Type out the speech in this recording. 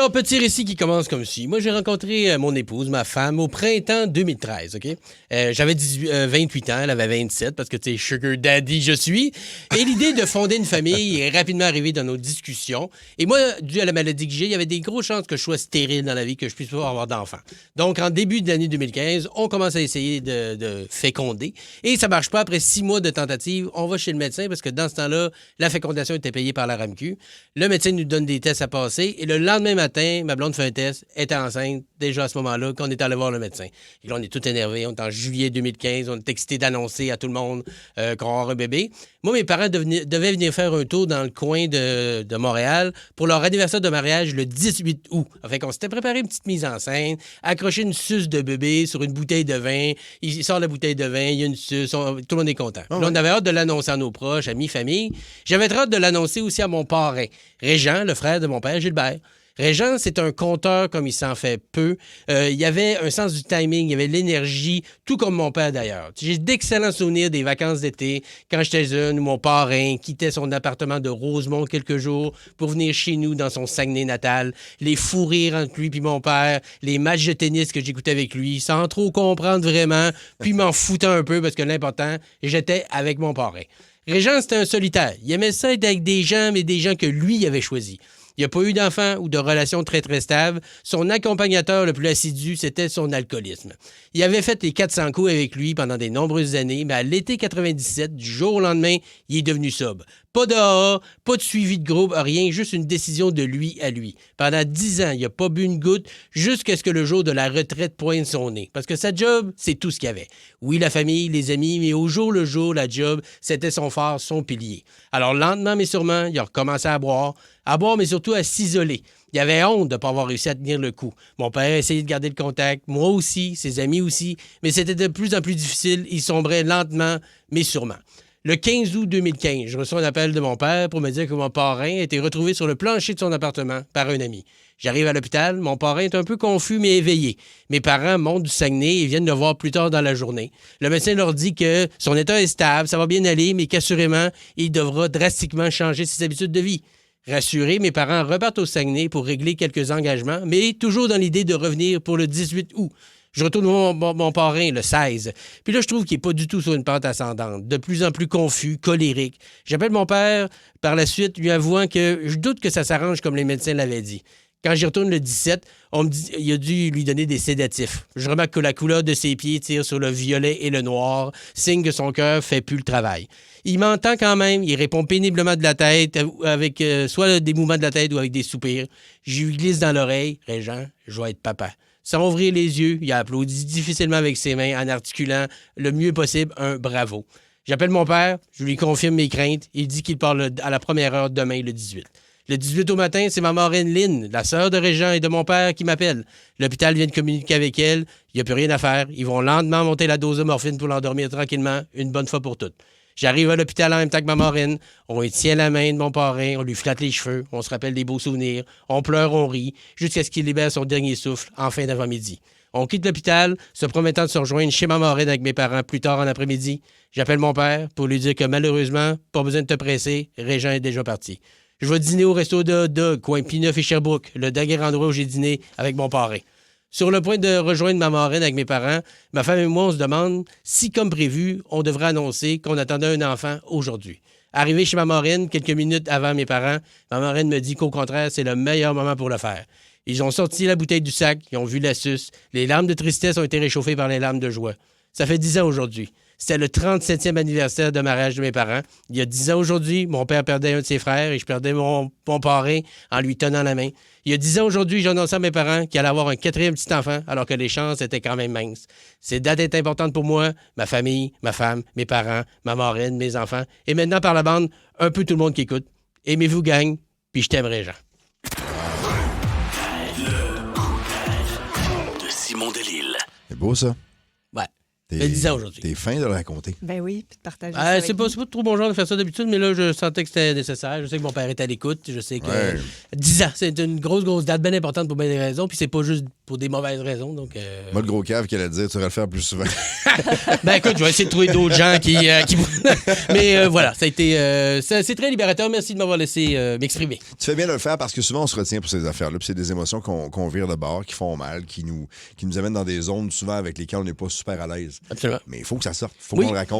Alors, petit récit qui commence comme ci. Moi, j'ai rencontré mon épouse, ma femme, au printemps 2013, OK? J'avais 28 ans, elle avait 27, parce que, tu sais, sugar daddy, je suis. Et l'idée de fonder une famille est rapidement arrivée dans nos discussions. Et moi, dû à la maladie que j'ai, il y avait des grosses chances que je sois stérile dans la vie, que je puisse pas avoir d'enfants. Donc, en début de l'année 2015, on commence à essayer de féconder. Et ça marche pas. Après 6 mois de tentative, on va chez le médecin, parce que dans ce temps-là, la fécondation était payée par la RAMQ. Le médecin nous donne des tests à passer. Et le lendemain matin, ma blonde fait un test, elle était enceinte, déjà à ce moment-là, qu'on est allé voir le médecin. Et là, on est tout énervé. On est en juillet 2015. On est excité d'annoncer à tout le monde qu'on aura un bébé. Moi, mes parents devaient venir faire un tour dans le coin de Montréal pour leur anniversaire de mariage le 18 août. Fait qu'on s'était préparé une petite mise en scène, accroché une suce de bébé sur une bouteille de vin. Il sort la bouteille de vin, il y a une suce, tout le monde est content. Oh, là, on avait hâte de l'annoncer à nos proches, amis, famille. J'avais très hâte de l'annoncer aussi à mon parrain, Régent, le frère de mon père, Gilbert. Régent, c'est un conteur comme il s'en fait peu. Il y avait un sens du timing, il y avait de l'énergie, tout comme mon père d'ailleurs. J'ai d'excellents souvenirs des vacances d'été, quand j'étais jeune, où mon parrain quittait son appartement de Rosemont quelques jours pour venir chez nous dans son Saguenay natal, les fous rires entre lui puis mon père, les matchs de tennis que j'écoutais avec lui, sans trop comprendre vraiment, puis m'en foutais un peu parce que l'important, j'étais avec mon parrain. Régent, c'était un solitaire. Il aimait ça être avec des gens, mais des gens que lui avait choisis. Il n'a pas eu d'enfant ou de relation très, très stable. Son accompagnateur le plus assidu, c'était son alcoolisme. Il avait fait les 400 coups avec lui pendant de nombreuses années, mais à l'été 97, du jour au lendemain, il est devenu sobre. Pas de AA, pas de suivi de groupe, rien, juste une décision de lui à lui. Pendant 10 ans, il n'a pas bu une goutte jusqu'à ce que le jour de la retraite pointe son nez. Parce que sa job, c'est tout ce qu'il y avait. Oui, la famille, les amis, mais au jour le jour, la job, c'était son phare, son pilier. Alors lentement mais sûrement, il a recommencé à boire, mais surtout à s'isoler. Il avait honte de ne pas avoir réussi à tenir le coup. Mon père a essayé de garder le contact, moi aussi, ses amis aussi, mais c'était de plus en plus difficile. Il sombrait lentement, mais sûrement. Le 15 août 2015, je reçois un appel de mon père pour me dire que mon parrain a été retrouvé sur le plancher de son appartement par un ami. J'arrive à l'hôpital, mon parrain est un peu confus mais éveillé. Mes parents montent du Saguenay et viennent le voir plus tard dans la journée. Le médecin leur dit que son état est stable, ça va bien aller, mais qu'assurément, il devra drastiquement changer ses habitudes de vie. Rassurés, mes parents repartent au Saguenay pour régler quelques engagements, mais toujours dans l'idée de revenir pour le 18 août. Je retourne mon parrain le 16. Puis là, je trouve qu'il n'est pas du tout sur une pente ascendante. De plus en plus confus, colérique. J'appelle mon père par la suite, lui avouant que je doute que ça s'arrange comme les médecins l'avaient dit. Quand j'y retourne le 17, on me dit qu'il a dû lui donner des sédatifs. Je remarque que la couleur de ses pieds tire sur le violet et le noir, signe que son cœur fait plus le travail. Il m'entend quand même, il répond péniblement de la tête, avec soit des mouvements de la tête ou avec des soupirs. Je lui glisse dans l'oreille, « Régent, je vais être papa. » Sans ouvrir les yeux, il a applaudi difficilement avec ses mains en articulant le mieux possible un bravo. J'appelle mon père, je lui confirme mes craintes. Il dit qu'il part à la première heure demain, le 18. Le 18 au matin, c'est ma marraine Lynn, la sœur de Régent et de mon père, qui m'appelle. L'hôpital vient de communiquer avec elle. Il n'y a plus rien à faire. Ils vont lentement monter la dose de morphine pour l'endormir tranquillement, une bonne fois pour toutes. J'arrive à l'hôpital en même temps que ma marraine. On lui tient la main de mon parrain, on lui flatte les cheveux, on se rappelle des beaux souvenirs, on pleure, on rit, jusqu'à ce qu'il libère son dernier souffle en fin d'avant-midi. On quitte l'hôpital, se promettant de se rejoindre chez ma marraine avec mes parents plus tard en après-midi. J'appelle mon père pour lui dire que malheureusement, pas besoin de te presser, Régent est déjà parti. Je vais dîner au resto de Hot Dog, coin P9 et Sherbrooke, le dernier endroit où j'ai dîné avec mon parrain. Sur le point de rejoindre ma marraine avec mes parents, ma femme et moi, on se demande si, comme prévu, on devrait annoncer qu'on attendait un enfant aujourd'hui. Arrivé chez ma marraine, quelques minutes avant mes parents, ma marraine me dit qu'au contraire, c'est le meilleur moment pour le faire. Ils ont sorti la bouteille du sac, ils ont vu la suce. Les larmes de tristesse ont été réchauffées par les larmes de joie. Ça fait 10 ans aujourd'hui. C'était le 37e anniversaire de mariage de mes parents. Il y a 10 ans aujourd'hui, mon père perdait un de ses frères et je perdais mon parrain en lui tenant la main. Il y a 10 ans aujourd'hui, j'annonçais à mes parents qu'il allait avoir un 4e petit enfant alors que les chances étaient quand même minces. Cette date est importante pour moi, ma famille, ma femme, mes parents, ma marraine, mes enfants et maintenant par la bande, un peu tout le monde qui écoute. Aimez-vous, gang, puis je t'aimerai, Jean. Le coup de Simon Delisle. C'est beau, ça. Ouais. fait 10 ans aujourd'hui. T'es fin de le raconter. Ben oui, puis de partager ça avec C'est pas trop bon genre de faire ça d'habitude, mais là, je sentais que c'était nécessaire. Je sais que mon père était à l'écoute. Je sais que 10 ans, c'est une grosse date bien importante pour bien des raisons. Puis c'est pas juste pour des mauvaises raisons. Donc, Moi, le gros cave qui allait dire, tu devrais le faire plus souvent. Ben écoute, je vais essayer de trouver d'autres gens qui... Mais voilà, ça a été... c'est très libérateur. Merci de m'avoir laissé m'exprimer. Tu fais bien de le faire parce que souvent, on se retient pour ces affaires-là. Puis c'est des émotions qu'on vire de bord, qui font mal, qui nous amènent dans des zones souvent avec lesquelles on n'est pas super à l'aise. Absolument. Mais il faut que ça sorte. Il faut Oui. qu'on le raconte.